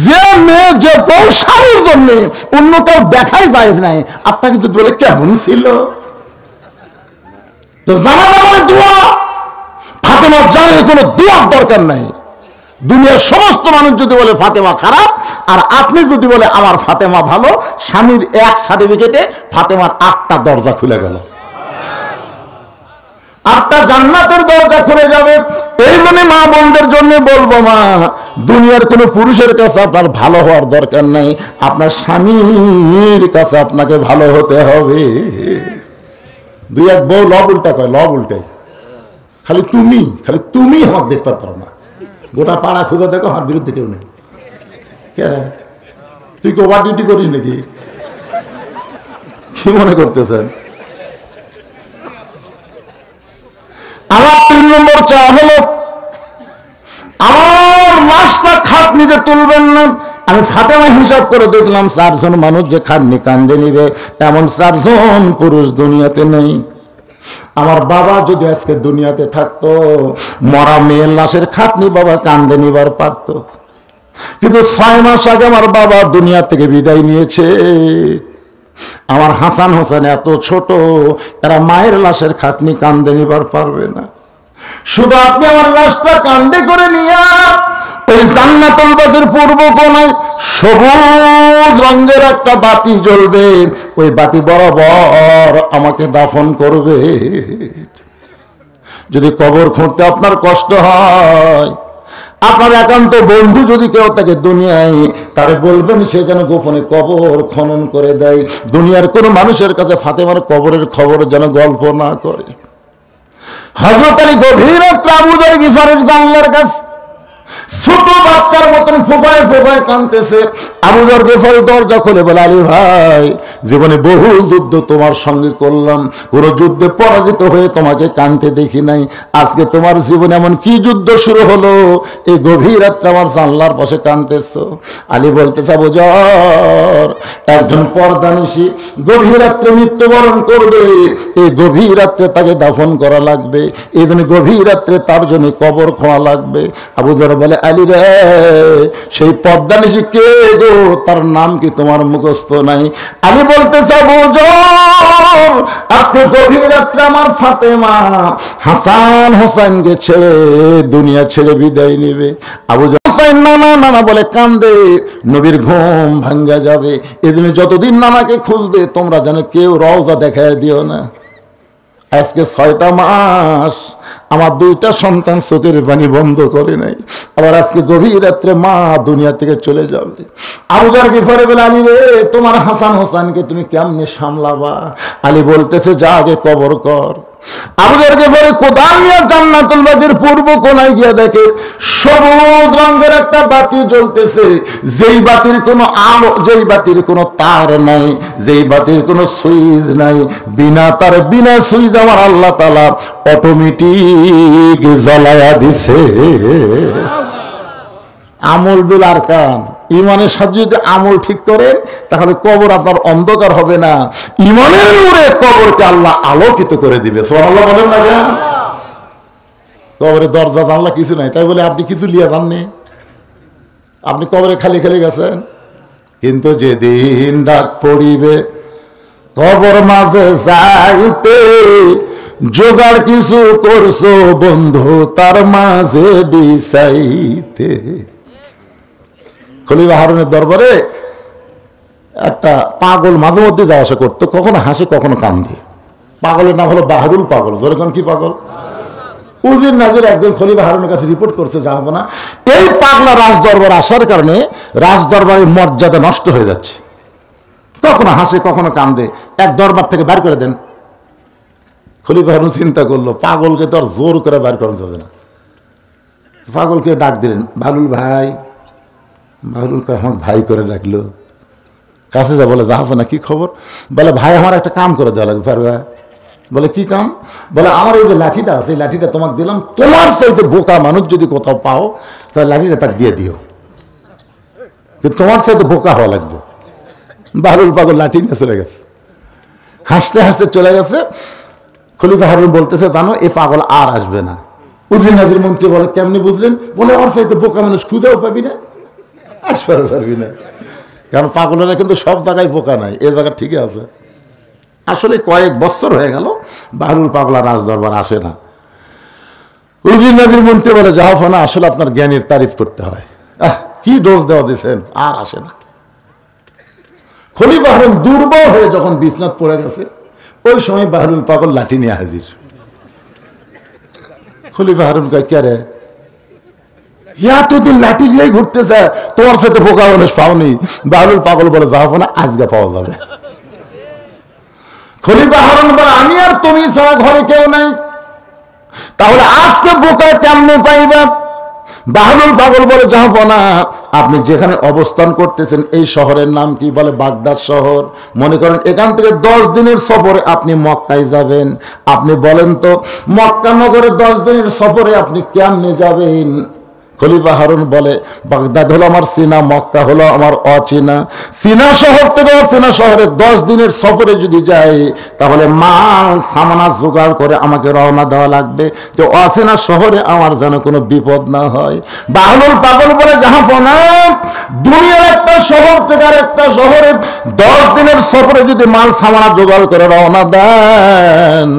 Speaker 1: যে মেয়ে যে বউ স্বামীর জন্য অন্য কেউ দেখাই যায় নাই, আপনাকে যদি বলে কেমন ছিল, তো জানা যাবে দোয়া। ফাতেমার জানে কোনো দোয়ার দরকার নাই। দুনিয়ার সমস্ত মানুষ যদি বলে ফাতেমা খারাপ, আর আপনি যদি বলে আমার ফাতেমা ভালো, স্বামীর 1 সার্টিফিকেটে ফাতেমার 8টা দরজা খুলে গেল, 8টা জান্নাতের দরজা খুলে যাবে। এই জন্য মা বোনদের জন্য বলবো, মা দুনিয়ার কোন পুরুষের কাছে আপনার ভালো হওয়ার দরকার নাই, আপনার স্বামীর কাছে আপনাকে ভালো হতে হবে। 2-1 বউ লব উল্টা কয়, লব উল্টাই, খালি তুমি আমার দেখতে পারো না, গোটা পাড়া খুঁজে দেখো আমার বিরুদ্ধে কেউ নেই। কে রে তুই কি ওভার ডিউটি করিস নাকি? কি মনে করতেছেন? আমার 3 নম্বর চাওয়া হলো আমার লাশটা খাটনিতে তুলবেন না। আমি ফাতেমা হিসাব করে দেখলাম 4 জন মানুষ যে খাটনি কান্দে নিবে, এমন 4 জন পুরুষ দুনিয়াতে নেই। আমার বাবা যদি আজকে দুনিয়াতে থাকতো, মরা মেয়ের লাশের খাটনি বাবা কান্দে নিবার পারত, কিন্তু 6 মাস আগে আমার বাবা দুনিয়া থেকে বিদায় নিয়েছে। আমার হাসান হোসেন এত ছোট, এরা মায়ের লাশের খাটনি কান্দে নিবার পারবে না। শুধু আপনি আমার লাশটা কান্দে করে নিয়ে ওই জান্নাতুল বাকির পূর্ব কোণায় সবুজ রঙের একটা বাতি জ্বলবে, ওই বাতি বরাবর আমাকে দাফন করবে। যদি কবর খুঁড়তে আপনার কষ্ট হয়, আপনার একান্ত বন্ধু যদি কেউ তাকে দুনিয়ায়, তারে বলবেন সে যেন গোপনে কবর খনন করে দেয়। দুনিয়ার কোন মানুষের কাছে ফাতেমার কবরের খবর যেন গল্প না করে। হযরত আলী গভীর রাতে আবু যর গিফারের জানলার কাছে ছোট বাচ্চার মতন ফোঁপায় ফোঁপায় কাঁদতেছে। আবু যর গিফারি দরজা খুলে বলে, আলী ভাই জীবনে বহু যুদ্ধ তোমার সঙ্গে করলাম, কোন যুদ্ধে পরাজিত হয়ে তোমাকে কাঁদতে দেখি নাই। আজকে তোমার জীবনে এমন কি যুদ্ধ শুরু হলো, এই গভীর রাত্রে আমার জানলার পাশে কাঁদতেছো? আলী বলতেছে, আবু যর একজন পর্দানিশী গভীর রাত্রে মৃত্যুবরণ করবে, এই গভীর রাত্রে তাকে দাফন করা লাগবে, এই জন্য গভীর রাত্রে তার জন্য কবর খোঁড়া লাগবে। আবু যর বলে আলী রে সেই পদ্মা নিশি কে গো, তার নাম কি তোমার মুখস্থ নাই? আলী বলতেছে আবু যর আজকে গভীর রাত্রে আমার ফাতেমা হাসান হোসেনকে ছেড়ে দুনিয়া ছেড়ে বিদায় নেবে। আবু যর হোসেন নানা নানা বলে কান্দে, নবীর ঘুম ভাঙ্গা যাবে। এদিনে যতদিন নানাকে খুঁজবে তোমরা যেন কেউ রওজা দেখায় দিও না। আজকে 6টা মাস আমার 2টা সন্তান চোখের পানি বন্ধ করে নাই, আবার আজকে গভীর রাত্রে মা দুনিয়া থেকে চলে যাবে। আবু যর গিফারি বলে আলী রে তোমার হাসান হোসেনকে তুমি কেমনে সামলাবা? আলী বলতেছে যা আগে কবর কর। আবু যর গিফারি কোদাল নিয়ে জান্নাতুল বাকির পূর্ব কোনায় গিয়ে দেখে সবুজ রঙের একটা বাতি জ্বলতেছে, যেই বাতির কোনো আলো, যেই বাতির কোনো তার নাই, যেই বাতির কোনো সুইচ নাই, বিনা তার বিনা সুইচ আমার আল্লাহ তাআলা অটোমেটিক জ্বলায়া দিছে। আমল বিল আরকান, ইমানের সাহায্যে যদি আমল ঠিক করে তাহলে কবর আপনার অন্ধকার হবে না, ইমানের নূরে কবরকে আল্লাহ আলোকিত করে দিবে। সুবহানাল্লাহ বলেন না? কবরে দরজা জানলা কিছু নাই, তাই বলে আপনি কিছু লিয়ে যাননি, আপনি কবরে খালি খালি গেছেন। কিন্তু যেদিন ডাক পড়িবে কবর মাঝে যাইতে, জোগাড় কিছু করছো বন্ধু তার মাঝে বিছাইতে। খলিফা হারুনের দরবারে একটা পাগল মাঝে মধ্যে যাওয়া আসা করতো, কখনো হাসে কখনো কান্দে। পাগলের নাম হলো বাহাদুল পাগল। যেরকম কি পাগল? উজির নাজির একজন খলিফা হারুনের কাছে রিপোর্ট করছে যাবো না, এই পাগলা রাজ দরবার আসার কারণে রাজ দরবারের মর্যাদা নষ্ট হয়ে যাচ্ছে। কখনো হাসে কখনো কান্দে, এক দরবার থেকে বের করে দেন। খলিফা হারুন চিন্তা করলো পাগলকে তো আর জোর করে বের করা যাবে না। পাগলকে ডাক দিলেন, বাহলুল ভাই। বাহলুলকে আমার ভাই করে ডাকলো, কাছে যা বলে যাবো না, কি খবর? বলে ভাই আমার একটা কাম করে দেওয়া লাগবে। পারবে? বলে কি কাম? বলে আমার এই যে লাঠিটা আছে, এই লাঠিটা তোমাকে দিলাম, তোমার চাইতে বোকা মানুষ যদি কোথাও পাও তাহলে লাঠিটা তাকে দিয়ে দিও, তোমার চাইতে বোকা হওয়া লাগবে। বাহলুল পাগল লাঠি নিয়ে চলে গেছে, হাসতে হাসতে চলে গেছে। খলিফা হারুন বলতেছে জানো এ পাগল আর আসবে না। উজির নাজির মন্ত্রী বলে কেমনি বুঝলেন? বলে ওর চাইতে বোকা মানুষ খুঁজেও পাবি না, আসবার পারবি না। কারণ পাগলেরা কিন্তু সব জায়গায় বোকা নাই, এ জায়গা ঠিকই আছে। আসলে কয়েক বছর হয়ে গেল বাহলুল পাগলা রাজ দরবার আসে না। উজির নাজির মন্ত্রী বলে যাও না, আসলে আপনার জ্ঞানের তারিফ করতে হয়, কি ডোজ দেওয়া দিয়েছেন, আর আসে না। খলিফা হারুন দুর্বল হয়ে যখন বিছনাত পড়ে গেছে, ওই সময় বাহলুল পাগল লাঠি নিয়ে হাজির। খলিফা হারুন কয় কে রে, এতদিন লাঠি নিয়ে ঘুরতেছে, তোমার সাথে বোকা মানুষ পাওনি। বাহলুল পাগল বলে যাও না, আজকে পাওয়া যাবে। খলিফা হারুন বলে আমি আর তুমি ছাড়া ঘরে কেউ নাই, তাহলে আজকে বোকা কেমনে পাইবা? বাহলুল পাগল বলে যাবো না, আপনি যেখানে অবস্থান করতেছেন এই শহরের নাম কি? বলে বাগদাদ শহর। মনে করেন এখান থেকে 10 দিনের সফরে আপনি মক্কায় যাবেন, আপনি বলেন তো মক্কা নগরে 10 দিনের সফরে আপনি কেমনে যাবেন? খলিফা হারুন বলে বাগদাদ হলো আমার চীনা, মক্কা হলো আমার অচেনা। চীনা শহর থেকে অচেনা শহরে 10 দিনের সফরে যদি যাই তাহলে মাল সামানা জোগাড় করে আমাকে রওনা দেওয়া লাগবে, যে অচেনা শহরে আমার যেন কোনো বিপদ না হয়। বাহলুল পাগল বলে জাহাপনা, দুনিয়ার একটা শহর থেকে আর একটা শহরে 10 দিনের সফরে যদি মাল সামানা জোগাড় করে রওনা দেন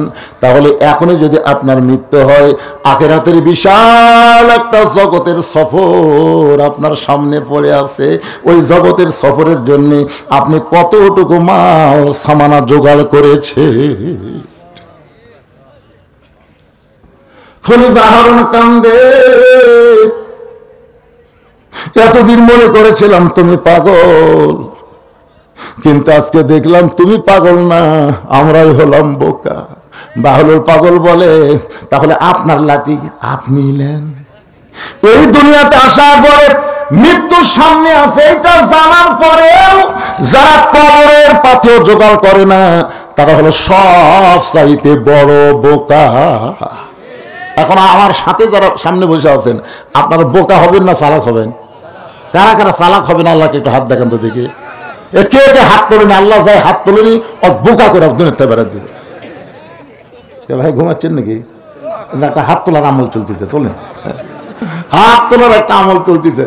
Speaker 1: তাহলে এখনই যদি আপনার মৃত্যু হয়, আখিরাতের বিশাল একটা জগতের সফর আপনার সামনে পড়ে আছে। ওই জগতের সফরের জন্য আপনি কতটুকু মাল সামানা জোগাড় করেছে। খলিফা হারুন কান্দে, এতদিন মনে করেছিলাম তুমি পাগল, কিন্তু আজকে দেখলাম তুমি পাগল না, আমরাই হলাম বোকা। বাহলুল পাগল বলে তাহলে আপনার লাঠি আপনি নেন। এই দুনিয়াতে আসার পরে মৃত্যুর সামনে আছে এটা জানার পরেও যারা কবরের পাথর জোগাড় করে না তারা হলো সব চাইতে বড় বোকা। এখন আমার সাথে যারা সামনে বসে আছেন আপনারা বোকা হবেন না চালাক হবেন? কারা কারা চালাক হবেন আল্লাহকে একটু হাত দেখান তো দেখি। কে কে হাত তোলেনি? আল্লাহ যায় হাত তোলেনি, বোকা করে দুনিয়াতে বেড়াতে। ভাই ঘুমাচ্ছেন নাকি? একটা হাত তোলার আমল চলতেছে, তোলেন। হাত তোলার একটা আমল চলতেছে,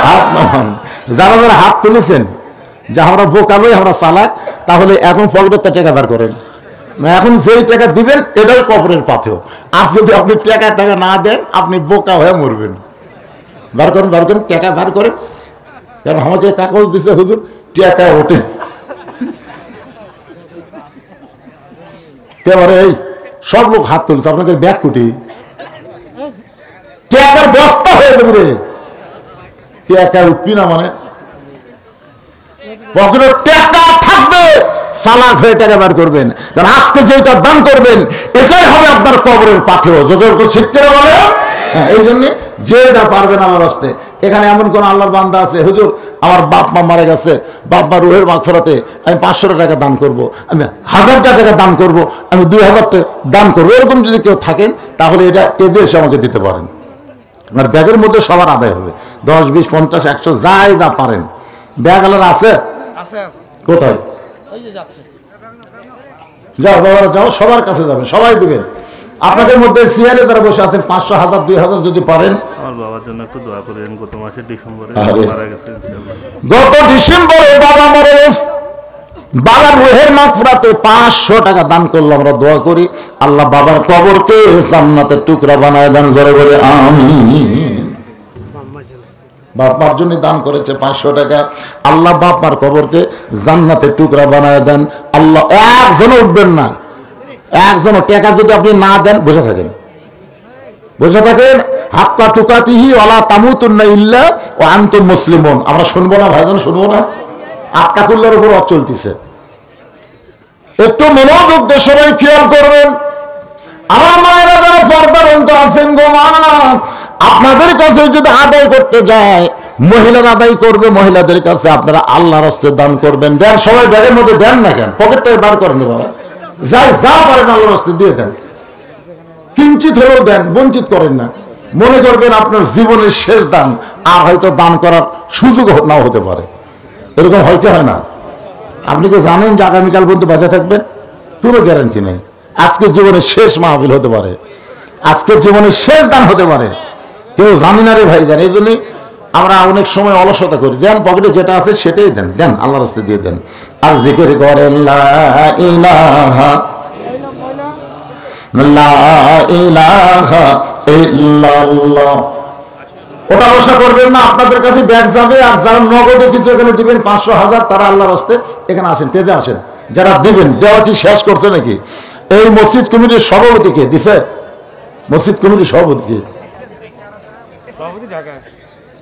Speaker 1: হাত নামান। যারা যারা হাত তুলেছেন যে আমরা বোকাবই, আমরা চালাক, তাহলে এখন পকেটে টাকা বার করেন না। এখন যেই টাকা দিবেন এটাই কবরের পাথেও। আর যদি আপনি টাকা না দেন আপনি বোকা হয়ে মরবেন। বার করেন, বার করেন, টাকা বার করেন। কারণ আমাকে কাগজ দিছে হুজুর, টাকা ওঠে। এবারে এই সব লোক হাত তুলছে, আপনাদের ব্যাগ কুটি টাকার বস্তা হয়ে যাবে রে। টাকা উঠবি না মানে পকেটে টাকা থাকবে, চালাক হয়ে টাকা বার করবেন। কারণ আজকে যেটা দান করবেন এটাই হবে আপনার কবরের পাথেও। যতটুকু শিখতে বলে, হ্যাঁ, এই জন্য যেটা পারবেন আল্লাহর রাস্তে। এখানে এমন কোন আল্লাহর বান্দা আছে, হুজুর আমার বাপ মা মারা গেছে, বাপ মা রুহের মাগফিরাতে আমি 500 টাকা দান করব, আমি 1000 টাকা দান করব, আমি 2000 টাকা দান করবো, এরকম যদি কেউ থাকেন তাহলে এটা এজে এসে আমাকে দিতে পারেন। আমার ব্যাগের মধ্যে সবার আদায় হবে, 10, 20, 50, 100 যাই যা পারেন। ব্যাগ আলাদা আছে, কোথায় যাও বাবা, যাও, সবার কাছে যাবেন, সবাই দিবেন। আপনাদের মধ্যে সিয়ারে যারা বসে আছেন 500, 1000, 2000 যদি পারেন।
Speaker 2: আমার বাবার জন্য একটু দোয়া করেন, গত মাসের ডিসেম্বরে মারা গেছে ইনশাআল্লাহ।
Speaker 1: গত ডিসেম্বরে বাবা মারা গেছে, বাবার রুহের মাগফিরাতে 500 টাকা দান করলো। আমরা দোয়া করি আল্লাহ বাবার কবরকে জান্নাতের টুকরা বানায় দেন, জোরে বলে আমিন। বাপমার জন্য দান করেছে 500 টাকা, আল্লাহ বাপমার কবরকে জান্নাতের টুকরা বানায় দেন। আল্লাহ একজনও উঠবেন না, একজনও টাকা যদি আপনি না দেন বসে থাকেন, বসে থাকেন। হাত্তা তুকাতিহি ওয়ালা তামুতুন্না ইল্লা ওয়া আনতুম মুসলিমুন। আমরা শুনবো না ভাইজান, শুনবো না? আত্মাকুল্লার উপর চলতেছে, একটু মনোযোগ দিয়ে সবাই খেয়াল করবেন। আমার মায়েরা যারা পর্দার অন্তর আছেন গো মা, আপনাদের কাছে যদি আদায় করতে যায়, মহিলারা আদায় করবে, মহিলাদের কাছে আপনারা আল্লাহর রাস্তে দান করবেন। দেন, সবাই ব্যাগের মধ্যে দেন না কেন, পকেট থেকে বার করেন বাবা, যাই যা পারেন আল্লাহর রাস্তে দিয়ে দেন। কিঞ্চিত হলেও দেন, বঞ্চিত করেন না। মনে করবেন আপনার জীবনের শেষ দান, আর হয়তো দান করার সুযোগ নাও হতে পারে। এরকম হয়তো হয় না? আপনি কি জানেন যে আগামীকাল পর্যন্ত বেঁচে থাকবেন? কোনো গ্যারান্টি নেই। আজকে জীবনের শেষ মাহফিল হতে পারে, আজকে জীবনের শেষ দান হতে পারে, কেউ জানি না রে ভাই। জান, এই জন্যই আমরা অনেক সময় অলসতা করি। দেন, পকেটে যেটা আছে সেটাই দেন, দেন আল্লাহর রাস্তায় দিয়ে দেন। আর জিকির করেন লা ইলাহা ইল্লাল্লাহ। ওটা আশা করবেন না, আপনাদের কাছে ব্যাগ যাবে। আর যারা নগদে কিছু এখানে দিবেন 500, 1000, তারা আল্লাহর রাস্তায় এখানে আসেন, তেজে আসেন। যারা দিবেন, দেওয়া কি শেষ করছে নাকি? এই মসজিদ কমিটির সভাপতিকে দিছে, মসজিদ কমিটির সভাপতিকে,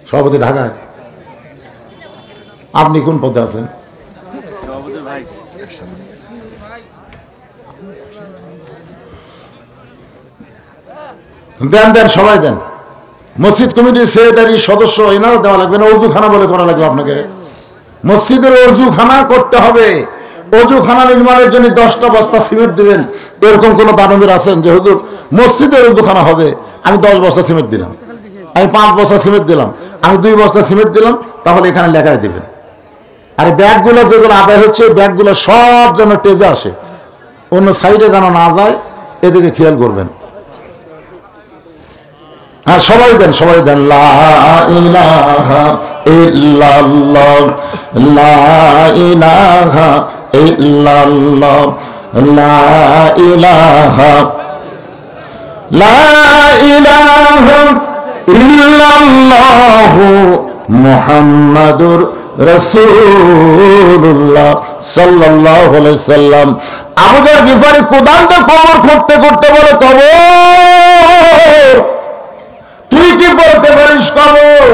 Speaker 1: সভাপতি ঢাকায়। আপনি কোন পদে আছেন? দেন, দেন, সবাই দেন। মসজিদ কমিটির সেক্রেটারি, সদস্য, এনারও দেওয়া লাগবে না। অজুখানা বলে করা লাগবে আপনাকে, মসজিদের অজুখানা করতে হবে। অজুখানা নির্মাণের জন্য 10টা বস্তা সিমেন্ট দিবেন। এরকম কোন দানবীর আছেন যে হুজুর মসজিদের অজুখানা হবে, আমি 10 বস্তা সিমেন্ট দিলাম, আমি 5 বস্তা সিমেন্ট দিলাম, আমি 2 বস্তা সিমেন্ট দিলাম, তাহলে এখানে লেখায় দিবেন। আর ব্যাগগুলো যেগুলো আদায় হচ্ছে, ব্যাগগুলো সব যেন টেজে আসে, অন্য সাইডে যেন না যায়, এদিকে খেয়াল করবেন। হ্যাঁ, সবাই দেন, সবাই দেন। লা ইলাহা ইল্লাল্লাহ, লা ইলাহা ইল্লাল্লাহ, লা ইলাহা, লা ইলাহা ইল্লাল্লাহ মুহাম্মাদুর রাসূলুল্লাহ সাল্লাল্লাহু আলাইহি সাল্লাম। আবু যর গিফারি কোদালটা কবর করতে করতে বলে, কবর তুই কি বলতে পারিস? কবর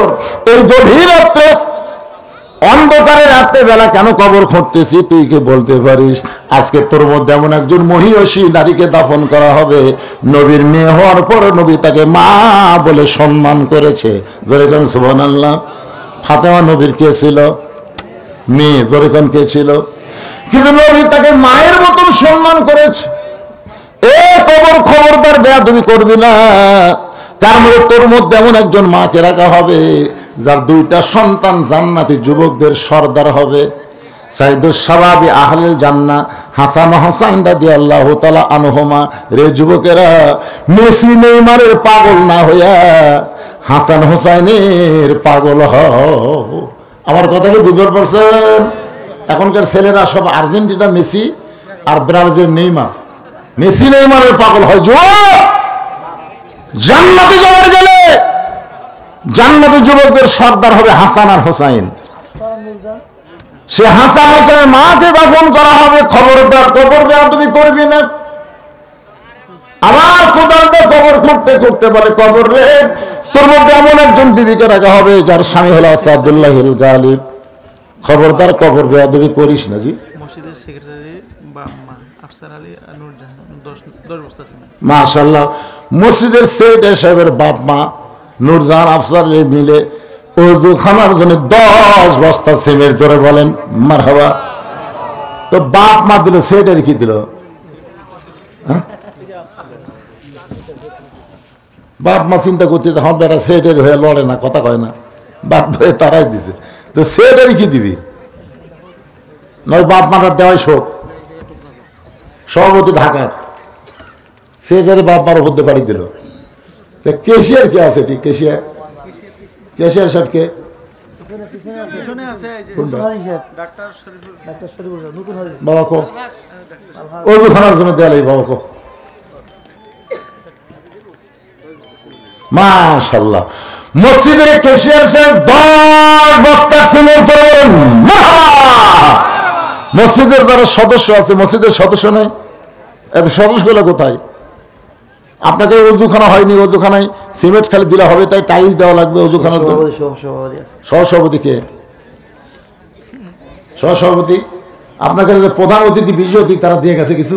Speaker 1: এই গভীর রাত্রে, অন্ধকারে রাত্রে বেলা কেন কবর খুঁড়তেছি, তুই কি বলতে পারিস? আজকে তোর মধ্যে এমন একজন মহিষী নারীকে দাফন করা হবে, নবীর মেয়ে হওয়ার পর নবী তাকে মা বলে সম্মান করেছে। যেরকম সুবহানাল্লাহ। ফাতেমা নবীর কে ছিল? মেয়ে। যেরকম কে ছিল? কিন্তু নবী তাকে মায়ের মতন সম্মান করেছে। এ কবর, খবরদার বেয়াদবি করবি না। কারণ তোর মধ্যে এমন একজন মাকে রাখা হবে যার 2টা সন্তান জান্নাতি যুবকদের সর্দার হবে। সাইদুস শাবাবি আহলিল জান্নাহ হাসান হোসাইন রাদিয়াল্লাহু তাআলা আনহুমা। রে যুবকেরা, মেসি নেইমারের পাগল না হইয়া হাসান হোসাইনের পাগল হও। আমার কথা কি বুঝতে পারছেন? এখনকার ছেলেরা সব আর্জেন্টিনা মেসি আর ব্রাজিলের নেইমার, মেসি নেইমারের পাগল হয়। যুবক, জান্নাতে যাওয়ার গেলে জান্নাতে যুবকদের সর্দার হবে হাসান আর হোসাইন। সে হাসান হোসেনের মাকে দাফন করা হবে। খবরদার কবর বেয়াদবি করবি না। আবার কোদালটা কবর করতে করতে বলে, কবর রে, তোর মধ্যে এমন একজন বিবিকে রাখা হবে যার স্বামী হলো আসাদুল্লাহিল গালিব। খবরদার কবর বেয়াদবি করিস না। জি,
Speaker 3: মসজিদের সেক্রেটারি বাম্মা আফসার আলী নূরজাহান 10 বস্তা সিমেন্ট।
Speaker 1: মাশাআল্লাহ, মসজিদের সেক্রেটারি সাহেবের বাপ মা নূরজাহান আফসার আলী মিলে ওযু খানার জন্য 10 বস্তা সিমেন্ট। জোরে বলেন মারহাবা। তো বাপ মা দিল, সেক্রেটারি কি দিল? হ্যাঁ, বাপ মা চিন্তা করতে হ্যাঁ বেটা সেক্রেটারি হয়ে লড়ে না, কথা কয় না, বাধ্য হয়ে তারাই দিছে। তো সেক্রেটারি কি দিবি? নয় বাপ মাটার দেওয়াই শোক। সভাপতি ঢাকার, সেক্রেটারি বাপ মার উপর দিয়ে বাড়ি দিল। তো কেশিয়ার কে আছে? ঠিক কেশিয়ার, কেশিয়ার সাহেব কে?
Speaker 3: পিছনে আছে এই যে
Speaker 1: কোনটা?
Speaker 3: ডাক্তার শরীফুল নতুন হাদিস।
Speaker 1: বাবা কো ওযু খানার জন্য দেয়ালে বাবা কো। মাশাআল্লাহ, মসজিদের কেশিয়ার সাহেব 10 বস্তা সিমেন্ট চড়েন। মসজিদের যারা সদস্য আছে, মসজিদের সদস্য নেই, এত সদস্যগুলো কোথায়? আপনাকে ওযুখানা হয়নি, ওযুখানায় সিমেন্ট খালি দিলে হবে তাই টাইলস দেওয়া লাগবে ওযুখানার জন্য? সহসভাপতি কে? সহসভাপতি আপনাকে যে প্রধান অতিথি বিশেষ অতিথি তারা দিয়ে গেছে কিছু?